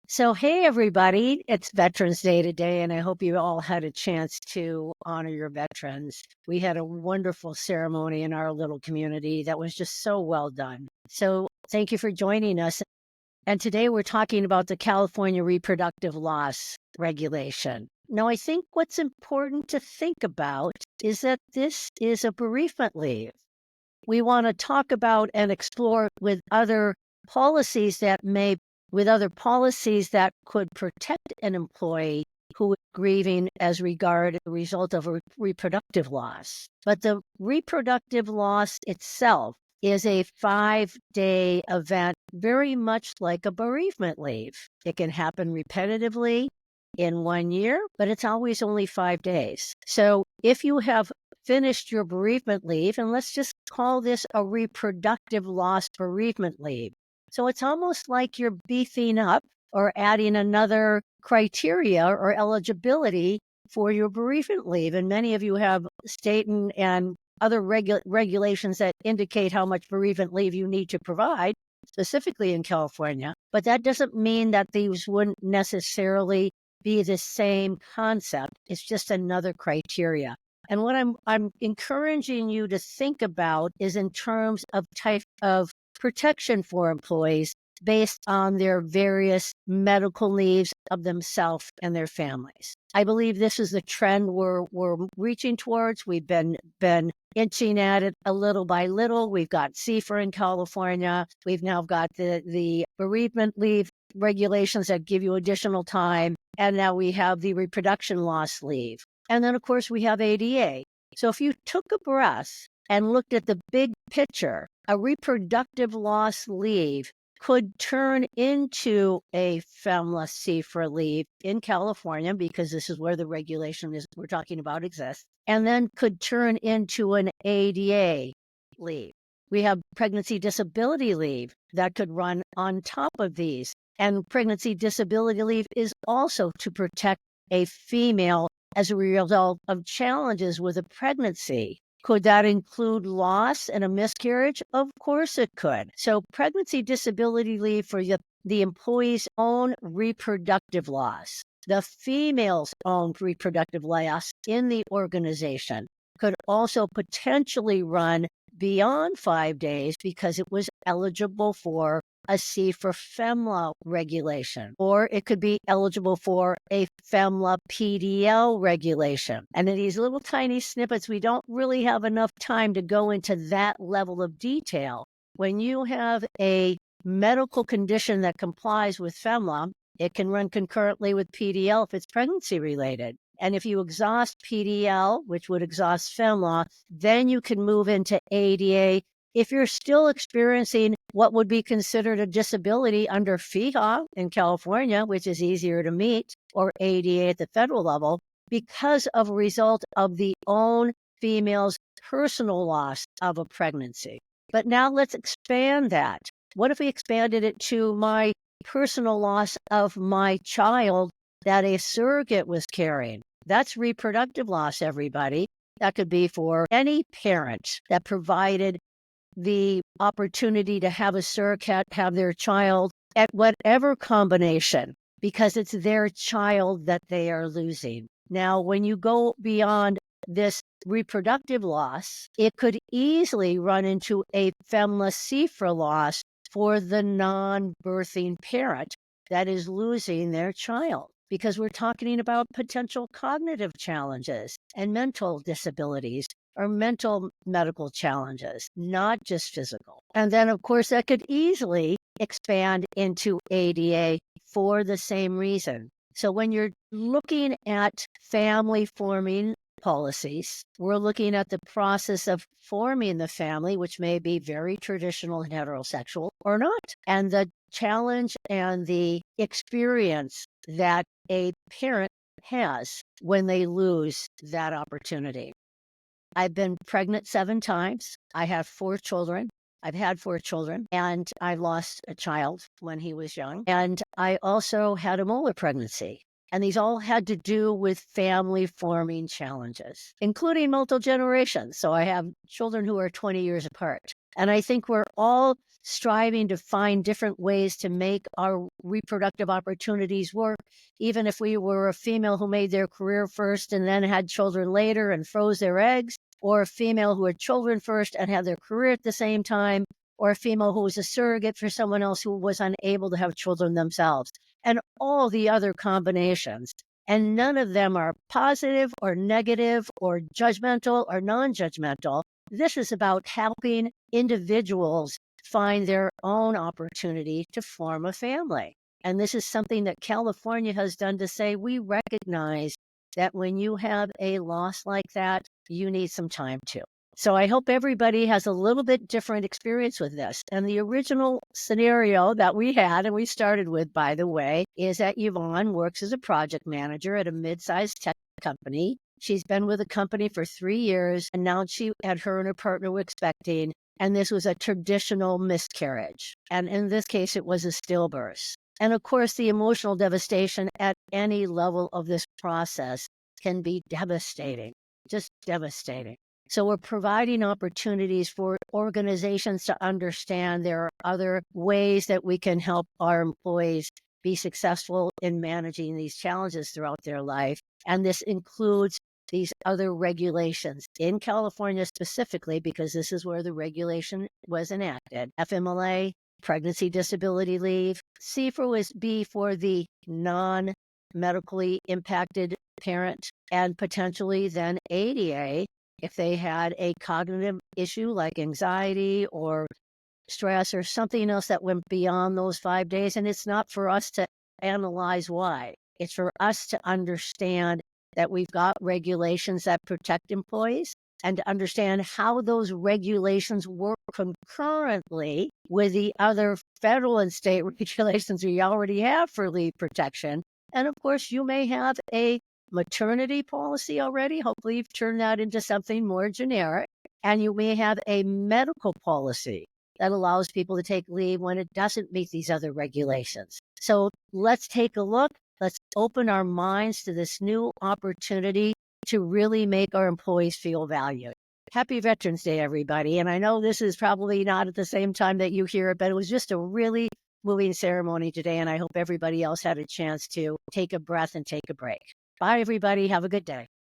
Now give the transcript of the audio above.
So, hey, everybody, it's Veterans Day today, and I hope you all had a chance to honor your veterans. We had a wonderful ceremony in our little community that was just so well done. So, thank you for joining us. And today we're talking about the California Reproductive Loss Regulation. Now, I think what's important to think about is that this is a bereavement leave. We want to talk about and explore policies that may with other policies that could protect an employee who is grieving as regard a result of a reproductive loss. But the reproductive loss itself is a 5-day event, very much like a bereavement leave. It can happen repetitively in 1 year, but it's always only 5 days. So if you have finished your bereavement leave, and let's just call this a reproductive loss bereavement leave. So it's almost like you're beefing up or adding another criteria or eligibility for your bereavement leave. And many of you have state and other regulations that indicate how much bereavement leave you need to provide, specifically in California. But that doesn't mean that these wouldn't necessarily be the same concept. It's just another criteria. And what I'm encouraging you to think about is in terms of type of protection for employees based on their various medical needs of themselves and their families. I believe this is the trend we're reaching towards. We've been inching at it a little by little. We've got CFRA in California. We've now got the bereavement leave regulations that give you additional time. And now we have the reproduction loss leave. And then, of course, we have ADA. So if you took a breath and looked at the big picture, a reproductive loss leave could turn into a FMLA CFRA leave in California, because this is where the regulation is we're talking about exists, and then could turn into an ADA leave. We have pregnancy disability leave that could run on top of these. And pregnancy disability leave is also to protect a female as a result of challenges with a pregnancy. Could that include loss and a miscarriage? Of course it could. So pregnancy disability leave for the employee's own reproductive loss, the female's own reproductive loss in the organization, could also potentially run beyond 5 days because it was eligible for a CFRA FMLA regulation, or it could be eligible for a FMLA PDL regulation. And in these little tiny snippets, we don't really have enough time to go into that level of detail. When you have a medical condition that complies with FMLA, it can run concurrently with PDL if it's pregnancy related. And if you exhaust PDL, which would exhaust FMLA, then you can move into ADA. If you're still experiencing what would be considered a disability under FEHA in California, which is easier to meet, or ADA at the federal level, because of a result of the own female's personal loss of a pregnancy. But now let's expand that. What if we expanded it to my personal loss of my child that a surrogate was carrying? That's reproductive loss, everybody. That could be for any parent that provided the opportunity to have a surrogate have their child at whatever combination, because it's their child that they are losing. Now, when you go beyond this reproductive loss, it could easily run into a FMLA CFRA loss for the non-birthing parent that is losing their child, because we're talking about potential cognitive challenges and mental disabilities or mental medical challenges, not just physical. And then, of course, that could easily expand into ADA for the same reason. So when you're looking at family forming policies, we're looking at the process of forming the family, which may be very traditional and heterosexual or not, and the challenge and the experience that a parent has when they lose that opportunity. I've been pregnant 7 times. I have 4 children. I've had 4 children, and I lost a child when he was young. And I also had a molar pregnancy. And these all had to do with family forming challenges, including multiple generations. So I have children who are 20 years apart. And I think we're all striving to find different ways to make our reproductive opportunities work. Even if we were a female who made their career first and then had children later and froze their eggs, or a female who had children first and had their career at the same time, or a female who was a surrogate for someone else who was unable to have children themselves, and all the other combinations. And none of them are positive or negative or judgmental or non-judgmental. This is about helping individuals find their own opportunity to form a family. And this is something that California has done to say, we recognize that when you have a loss like that, you need some time too. So I hope everybody has a little bit different experience with this. And the original scenario that we had, and we started with, by the way, is that Yvonne works as a project manager at a mid-sized tech company. She's been with the company for 3 years, and now her and her partner were expecting, and this was a traditional miscarriage. And in this case, it was a stillbirth. And of course, the emotional devastation at any level of this process can be devastating, just devastating. So we're providing opportunities for organizations to understand there are other ways that we can help our employees be successful in managing these challenges throughout their life. And this includes these other regulations in California specifically, because this is where the regulation was enacted. FMLA, pregnancy disability leave. CFRA was B for the non-medically impacted parent, and potentially then ADA if they had a cognitive issue like anxiety or stress or something else that went beyond those 5 days. And it's not for us to analyze why. It's for us to understand that we've got regulations that protect employees and to understand how those regulations work concurrently with the other federal and state regulations we already have for leave protection. And of course, you may have a maternity policy already. Hopefully you've turned that into something more generic. And you may have a medical policy that allows people to take leave when it doesn't meet these other regulations. So let's take a look. Let's open our minds to this new opportunity to really make our employees feel valued. Happy Veterans Day, everybody. And I know this is probably not at the same time that you hear it, but it was just a really moving ceremony today. And I hope everybody else had a chance to take a breath and take a break. Bye, everybody. Have a good day.